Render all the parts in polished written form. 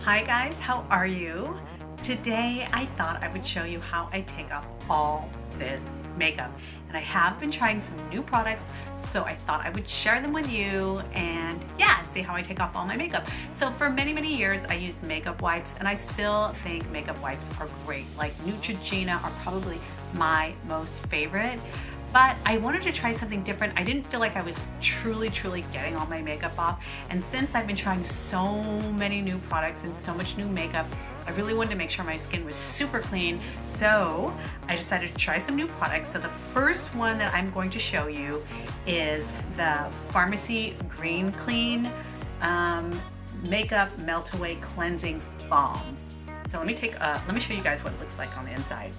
Hi guys, how are you? Today I thought I would show you how I take off all this makeup. And I have been trying some new products, so I thought I would share them with you and yeah, see how I take off all my makeup. So for many years I used makeup wipes and I still think makeup wipes are great. Like Neutrogena are probably my most favorite. But I wanted to try something different. I didn't feel like I was truly getting all my makeup off. And since I've been trying so many new products and so much new makeup, I really wanted to make sure my skin was super clean. So I decided to try some new products. So the first one that I'm going to show you is the Farmacy Green Clean Makeup Melt Away Cleansing Balm. So let me show you guys what it looks like on the inside.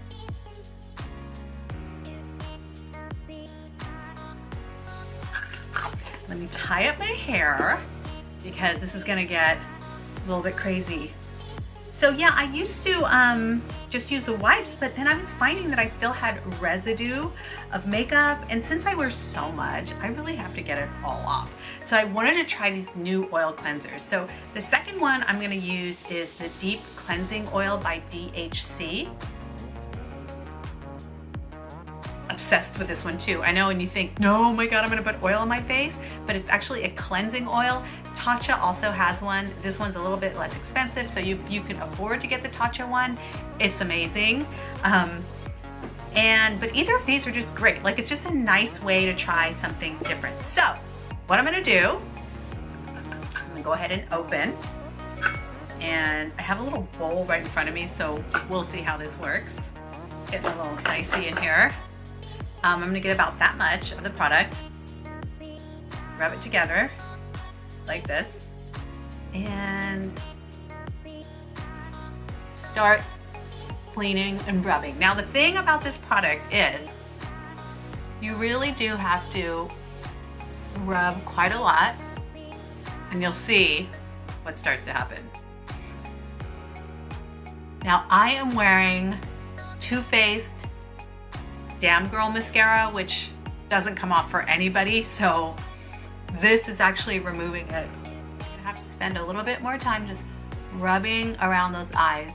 Let me tie up my hair because this is gonna get a little bit crazy. So yeah, I used to just use the wipes, but then I was finding that I still had residue of makeup, and since I wear so much, I really have to get it all off. So I wanted to try these new oil cleansers. So the second one I'm gonna use is the Deep Cleansing Oil by DHC. Obsessed with this one too. I know, and you think, no, oh my God, I'm gonna put oil on my face, but it's actually a cleansing oil. Tatcha also has one. This one's a little bit less expensive, so if you can afford to get the Tatcha one, it's amazing. But either of these are just great. Like, it's just a nice way to try something different. So what I'm gonna do, I'm gonna go ahead and open, and I have a little bowl right in front of me, so we'll see how this works. Get a little dicey in here. I'm gonna get about that much of the product, rub it together like this, and start cleaning and rubbing. Now the thing about this product is you really do have to rub quite a lot, and you'll see what starts to happen. Now I am wearing Too Faced Damn Girl mascara, which doesn't come off for anybody, so this is actually removing it. You're gonna have to spend a little bit more time just rubbing around those eyes,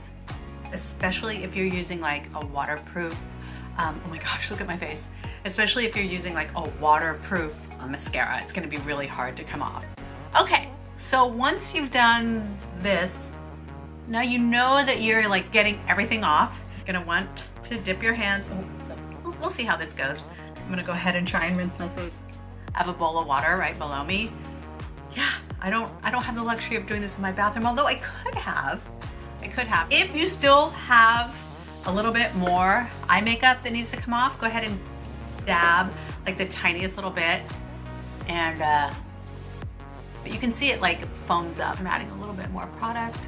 especially if you're using like a waterproof, oh my gosh, look at my face. Especially if you're using like a waterproof mascara, it's gonna be really hard to come off. Okay, so once you've done this, now you know that you're like getting everything off. You're gonna want to dip your hands. We'll see how this goes. I'm gonna go ahead and try and rinse my face. I have a bowl of water right below me. Yeah, I don't have the luxury of doing this in my bathroom, although I could have. If you still have a little bit more eye makeup that needs to come off, go ahead and dab like the tiniest little bit, and but you can see it like foams up. I'm adding a little bit more product,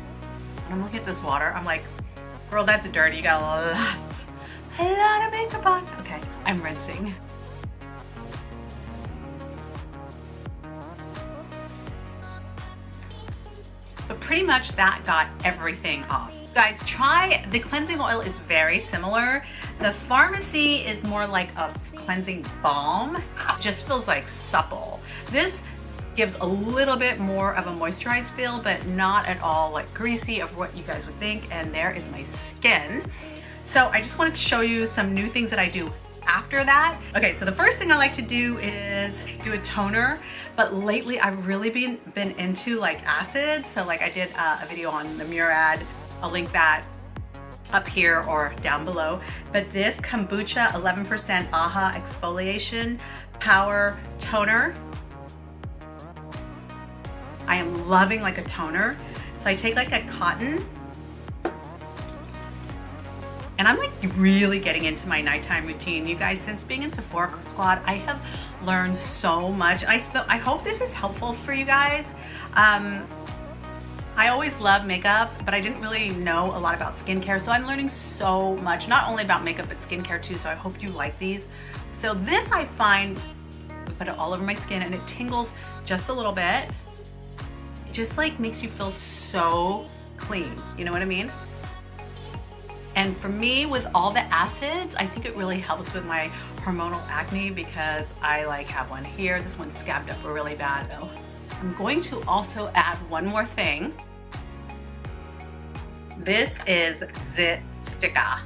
and I'm looking at this water. I'm like, girl, that's dirty. You got a lot of makeup on. Okay, I'm rinsing. But pretty much that got everything off. Guys, try, the cleansing oil is very similar. The Farmacy is more like a cleansing balm. It just feels like supple. This gives a little bit more of a moisturized feel, but not at all like greasy of what you guys would think. And there is my skin. So I just wanted to show you some new things that I do after that. Okay, so the first thing I like to do is do a toner, but lately I've really been into like acids. So like I did a video on the Murad. I'll link that up here or down below. But this Kombucha 11% AHA Exfoliation Power Toner, I am loving like a toner. So I take like a cotton, and I'm like really getting into my nighttime routine. You guys, since being in Sephora Squad, I have learned so much. I hope this is helpful for you guys. I always loved makeup, but I didn't really know a lot about skincare. So I'm learning so much, not only about makeup, but skincare too. So I hope you like these. So this I find, I put it all over my skin and it tingles just a little bit. It just like makes you feel so clean. You know what I mean? And for me, with all the acids, I think it really helps with my hormonal acne because I like have one here. This one's scabbed up really bad though. I'm going to also add one more thing. This is Zitsticka.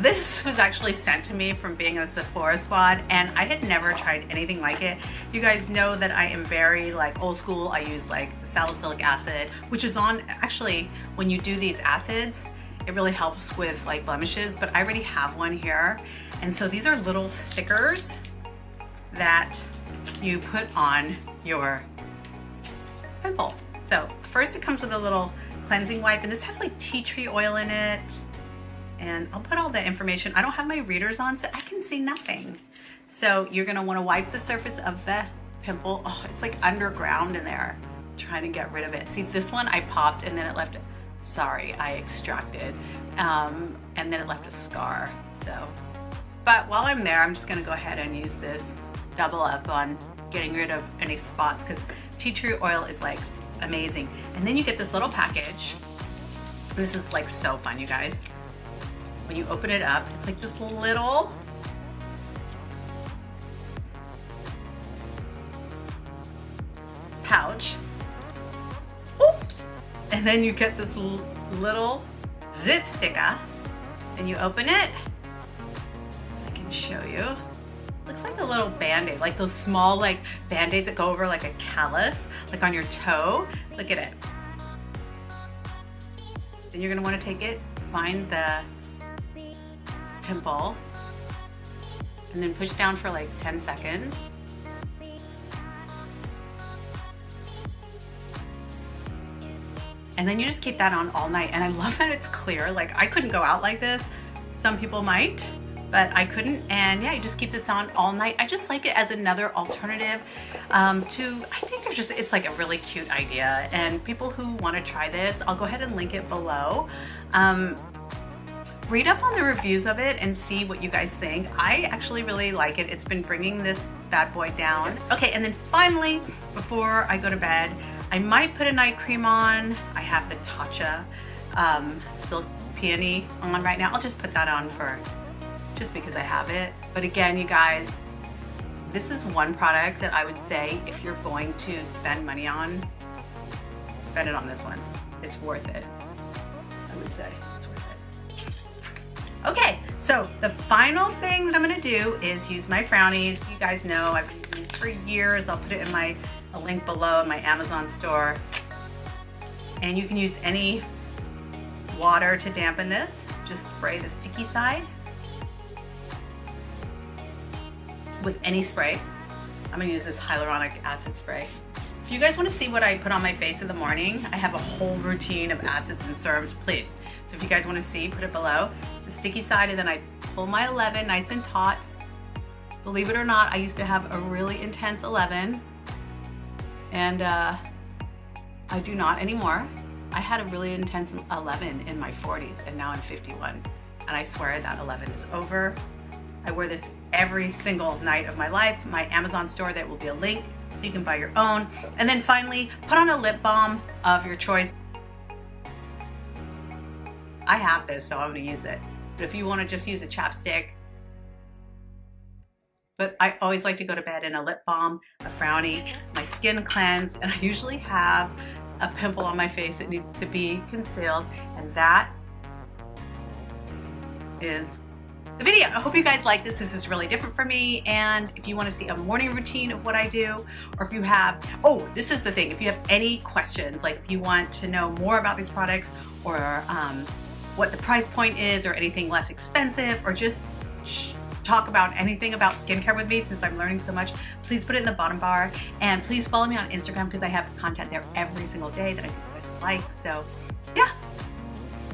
This was actually sent to me from being a Sephora Squad, and I had never tried anything like it. You guys know that I am very like old school. I use like salicylic acid, which is on, actually, when you do these acids, it really helps with like blemishes, but I already have one here. And so these are little stickers that you put on your pimple. So first it comes with a little cleansing wipe, and this has like tea tree oil in it. And I'll put all the information. I don't have my readers on, so I can see nothing. So you're gonna wanna wipe the surface of the pimple. Oh, it's like underground in there, trying to get rid of it. See, this one I popped and then it left, sorry, I extracted, and then it left a scar, so. But while I'm there, I'm just gonna go ahead and use this double up on getting rid of any spots, because tea tree oil is like amazing. And then you get this little package. This is like so fun, you guys. When you open it up, it's like this little pouch. Ooh. And then you get this little Zitsticka, and you open it. I can show you. Looks like a little band-aid, like those small like band-aids that go over like a callus, like on your toe. Look at it. Then you're gonna wanna take it, find the pimple, and then push down for like 10 seconds. And then you just keep that on all night. And I love that it's clear. Like, I couldn't go out like this. Some people might, but I couldn't. And yeah, you just keep this on all night. I just like it as another alternative to, I think they're just, it's like a really cute idea. And people who want to try this, I'll go ahead and link it below. Read up on the reviews of it and see what you guys think. I actually really like it. It's been bringing this bad boy down. Okay, and then finally, before I go to bed, I might put a night cream on. I have the Tatcha Silk Peony on right now. I'll just put that on for, just because I have it. But again, you guys, this is one product that I would say if you're going to spend money on, spend it on this one. It's worth it, I would say. Okay, so the final thing that I'm gonna do is use my Frownies. You guys know I've used these for years. I'll put it in a link below in my Amazon store. And you can use any water to dampen this. Just spray the sticky side with any spray. I'm gonna use this hyaluronic acid spray. If you guys wanna see what I put on my face in the morning, I have a whole routine of acids and serums, please. So if you guys wanna see, put it below. The sticky side, and then I pull my 11 nice and taut. Believe it or not, I used to have a really intense 11, and I do not anymore. I had a really intense 11 in my 40s, and now I'm 51. And I swear that 11 is over. I wear this every single night of my life. My Amazon store, there will be a link so you can buy your own. And then finally, put on a lip balm of your choice. I have this, so I'm gonna use it. But if you wanna just use a chapstick, but I always like to go to bed in a lip balm, a Frownie, my skin cleanse, and I usually have a pimple on my face that needs to be concealed, and that is the video. I hope you guys like this. This is really different for me, and if you want to see a morning routine of what I do, or if you have, oh, this is the thing, if you have any questions, like if you want to know more about these products, or what the price point is, or anything less expensive, or just talk about anything about skincare with me, since I'm learning so much, please put it in the bottom bar, and please follow me on Instagram because I have content there every single day that I think you guys like. So yeah,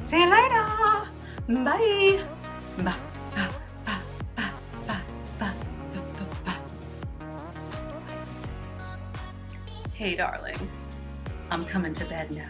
see you later. Bye. Bye. Hey darling, I'm coming to bed now.